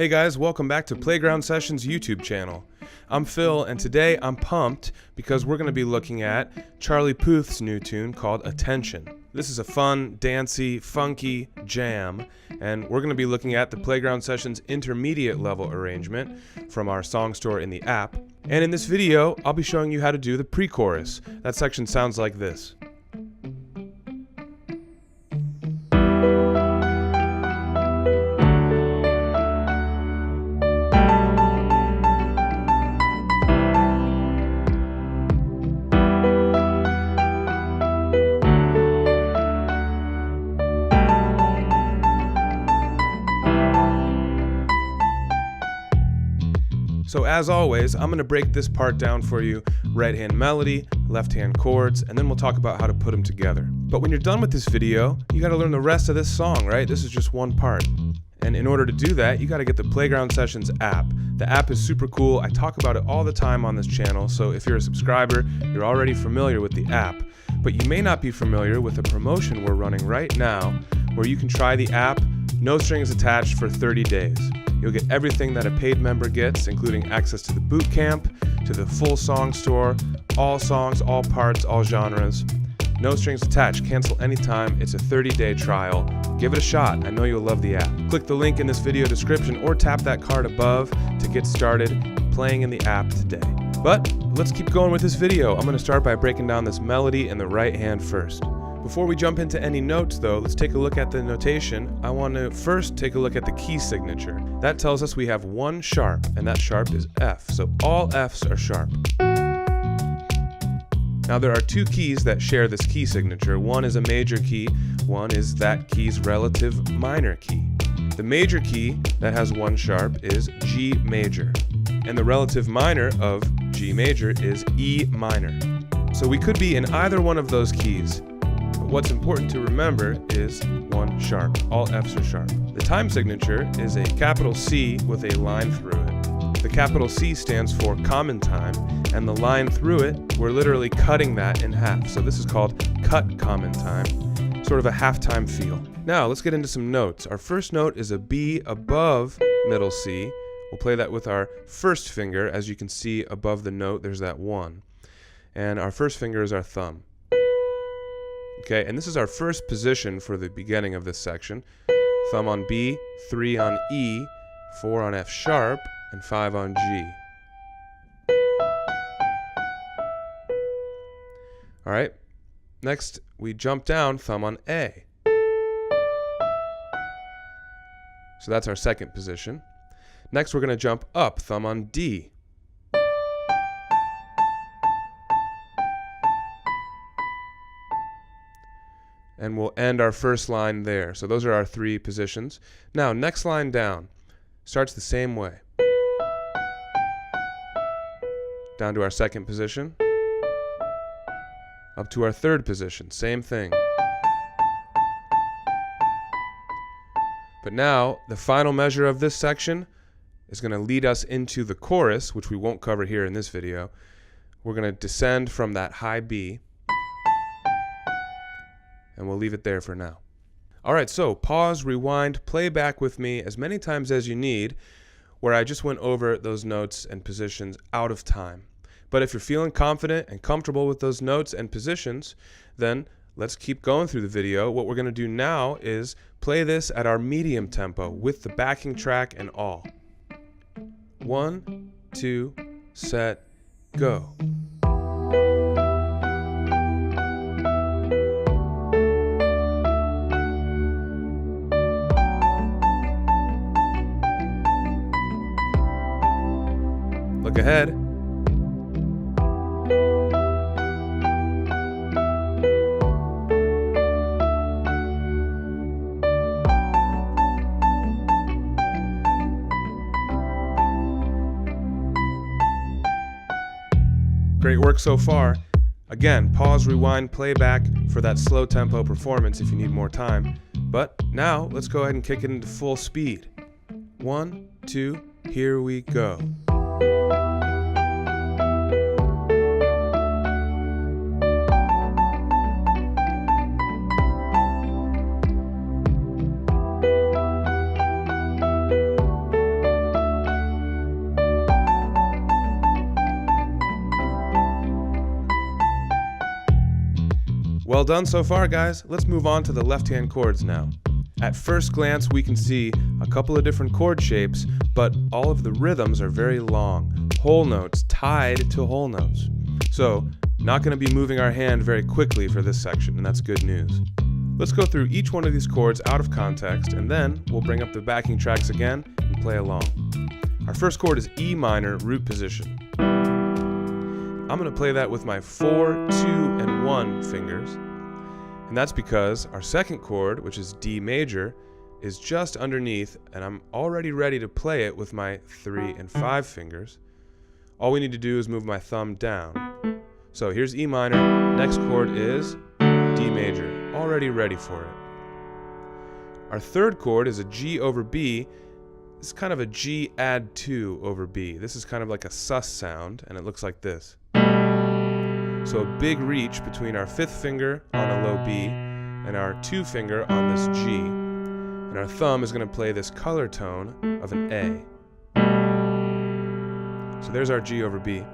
Hey guys, welcome back to Playground Sessions YouTube channel. I'm Phil, and today I'm pumped because we're going to be looking at Charlie Puth's new tune called Attention. This is a fun, dancey, funky jam, and we're going to be looking at the Playground Sessions intermediate level arrangement from our song store in the app. And in this video, I'll be showing you how to do the pre-chorus. That section sounds like this. So as always, I'm going to break this part down for you, right hand melody, left hand chords, and then we'll talk about how to put them together. But when you're done with this video, you got to learn the rest of this song, right? This is just one part. And in order to do that, you got to get the Playground Sessions app. The app is super cool. I talk about it all the time on this channel, so if you're a subscriber, you're already familiar with the app. But you may not be familiar with a promotion we're running right now where you can try the app, no strings attached, for 30 days. You'll get everything that a paid member gets, including access to the boot camp, to the full song store, all songs, all parts, all genres. No strings attached, cancel anytime. It's a 30-day trial. Give it a shot. I know you'll love the app. Click the link in this video description or tap that card above to get started playing in the app today. But let's keep going with this video. I'm going to start by breaking down this melody in the right hand first. Before we jump into any notes though, let's take a look at the notation. I want to first take a look at the key signature. That tells us we have one sharp, and that sharp is F, so all Fs are sharp. Now there are two keys that share this key signature. One is a major key, one is that key's relative minor key. The major key that has one sharp is G major, and the relative minor of G major is E minor. So we could be in either one of those keys. What's important to remember is one sharp. All Fs are sharp. The time signature is a capital C with a line through it. The capital C stands for common time, and the line through it, we're literally cutting that in half. So this is called cut common time, sort of a halftime feel. Now let's get into some notes. Our first note is a B above middle C. We'll play that with our first finger. As you can see above the note, there's that 1. And our first finger is our thumb. Okay, and this is our first position for the beginning of this section. Thumb on B, 3 on E, 4 on F sharp, and 5 on G. Alright, next we jump down, thumb on A. So that's our second position. Next we're going to jump up, thumb on D. And we'll end our first line there. So those are our 3 positions. Now, next line down starts the same way. Down to our second position. Up to our third position, same thing. But now, the final measure of this section is going to lead us into the chorus, which we won't cover here in this video. We're going to descend from that high B, and we'll leave it there for now. Alright, so pause, rewind, play back with me as many times as you need, where I just went over those notes and positions out of time. But if you're feeling confident and comfortable with those notes and positions, then let's keep going through the video. What we're going to do now is play this at our medium tempo with the backing track and all. 1, 2, set, go. Look ahead. Great work so far. Again, pause, rewind, play back for that slow tempo performance if you need more time. But now let's go ahead and kick it into full speed. 1, 2, here we go. Well done so far, guys. Let's move on to the left-hand chords now. At first glance, we can see a couple of different chord shapes, but all of the rhythms are very long, whole notes tied to whole notes. So, not going to be moving our hand very quickly for this section, and that's good news. Let's go through each one of these chords out of context, and then we'll bring up the backing tracks again and play along. Our first chord is E minor, root position. I'm going to play that with my 4, 2, and 1 fingers. And that's because our second chord, which is D major, is just underneath, and I'm already ready to play it with my 3 and 5 fingers. All we need to do is move my thumb down. So here's E minor, next chord is D major, already ready for it. Our third chord is a G over B. It's kind of a G add 2 over B. This is kind of like a sus sound, and it looks like this. So a big reach between our 5th finger on a low B and our 2 finger on this G. And our thumb is going to play this color tone of an A. So there's our G over B.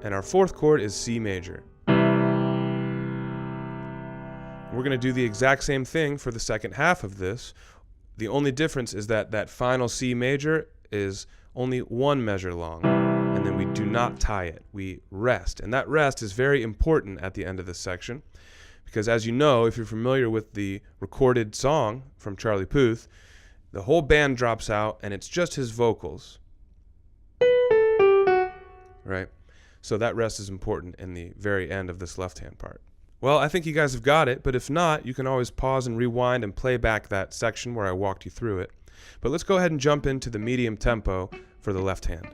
And our fourth chord is C major. We're going to do the exact same thing for the second half of this. The only difference is that that final C major is only 1 measure long. And then we do not tie it. We rest. And that rest is very important at the end of this section. Because as you know, if you're familiar with the recorded song from Charlie Puth, the whole band drops out and it's just his vocals. Right? So that rest is important in the very end of this left-hand part. Well, I think you guys have got it, but if not, you can always pause and rewind and play back that section where I walked you through it. But let's go ahead and jump into the medium tempo for the left hand.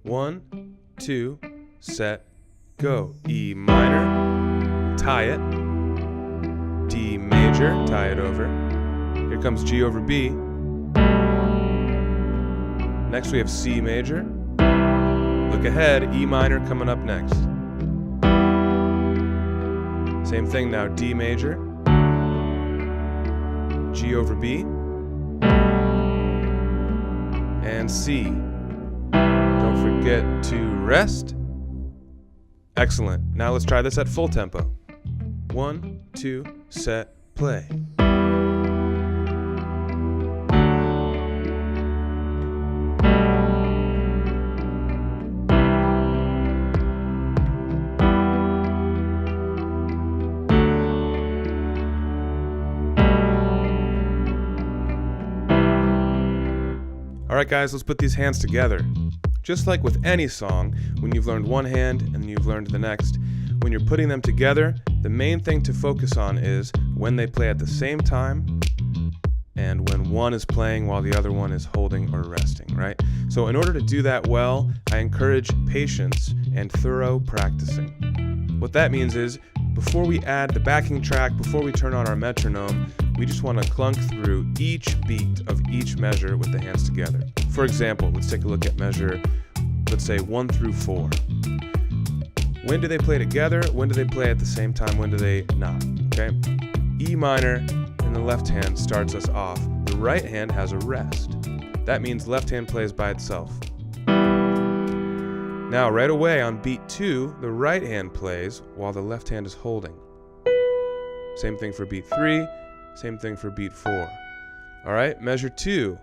1, 2, set, go. E minor, tie it. D major, tie it over. Here comes G over B. Next we have C major. Look ahead, E minor coming up next. Same thing now, D major, G over B, and C. Don't forget to rest. Excellent. Now let's try this at full tempo. 1, 2, set, play. Alright guys, let's put these hands together. Just like with any song, when you've learned one hand and then you've learned the next, when you're putting them together, the main thing to focus on is when they play at the same time and when one is playing while the other one is holding or resting, right? So in order to do that well, I encourage patience and thorough practicing. What that means is, before we add the backing track, before we turn on our metronome, we just want to clunk through each beat of each measure with the hands together. For example, let's take a look at measure, let's say 1 through 4. When do they play together? When do they play at the same time? When do they not? Okay? E minor in the left hand starts us off. The right hand has a rest. That means left hand plays by itself. Now, right away on beat 2, the right hand plays while the left hand is holding. Same thing for beat 3, same thing for beat 4. Alright, measure 2.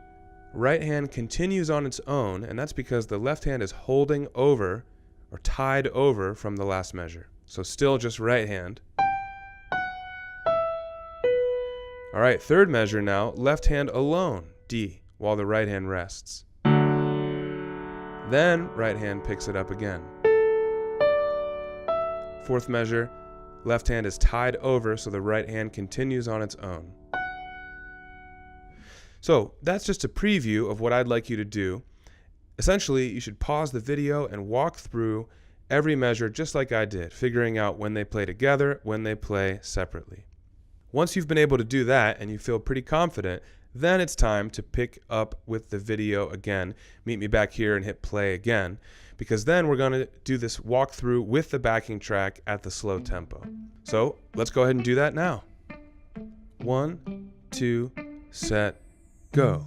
Right hand continues on its own, and that's because the left hand is holding over or tied over from the last measure. So still just right hand. Alright, third measure now, left hand alone, D, while the right hand rests. Then right hand picks it up again. Fourth measure, left hand is tied over so the right hand continues on its own. So that's just a preview of what I'd like you to do. Essentially, you should pause the video and walk through every measure just like I did, figuring out when they play together, when they play separately. Once you've been able to do that and you feel pretty confident, then it's time to pick up with the video again. Meet me back here and hit play again, because then we're going to do this walkthrough with the backing track at the slow tempo. So let's go ahead and do that now. 1, 2, set, go.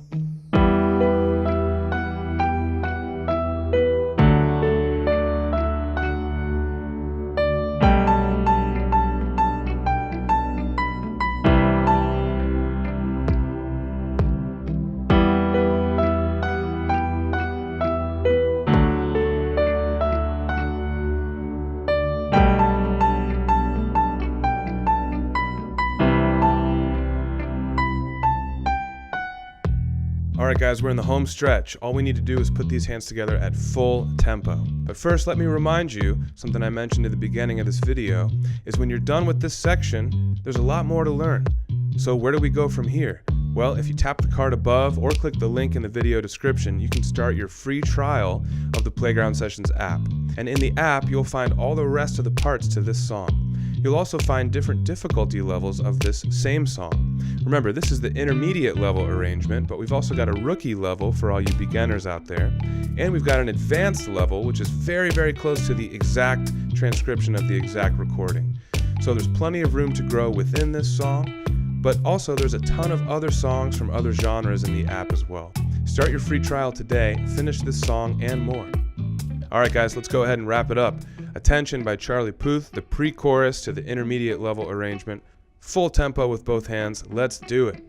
Alright guys, we're in the home stretch. All we need to do is put these hands together at full tempo. But first, let me remind you, something I mentioned at the beginning of this video, is when you're done with this section, there's a lot more to learn. So where do we go from here? Well, if you tap the card above or click the link in the video description, you can start your free trial of the Playground Sessions app. And in the app, you'll find all the rest of the parts to this song. You'll also find different difficulty levels of this same song. Remember, this is the intermediate level arrangement, but we've also got a rookie level for all you beginners out there. And we've got an advanced level, which is very, very close to the exact transcription of the exact recording. So there's plenty of room to grow within this song, but also there's a ton of other songs from other genres in the app as well. Start your free trial today, finish this song and more. Alright guys, let's go ahead and wrap it up. Attention by Charlie Puth, the pre-chorus to the intermediate level arrangement. Full tempo with both hands. Let's do it.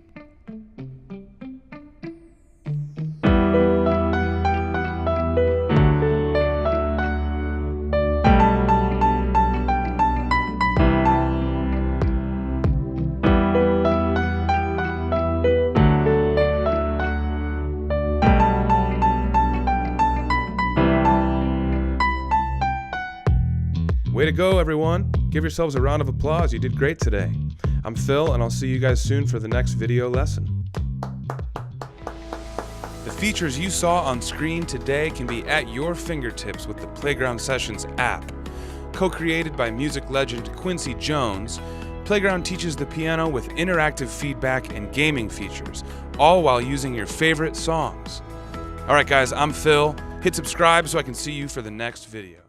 Way to go, everyone. Give yourselves a round of applause. You did great today. I'm Phil, and I'll see you guys soon for the next video lesson. The features you saw on screen today can be at your fingertips with the Playground Sessions app. Co-created by music legend Quincy Jones, Playground teaches the piano with interactive feedback and gaming features, all while using your favorite songs. Alright guys, I'm Phil. Hit subscribe so I can see you for the next video.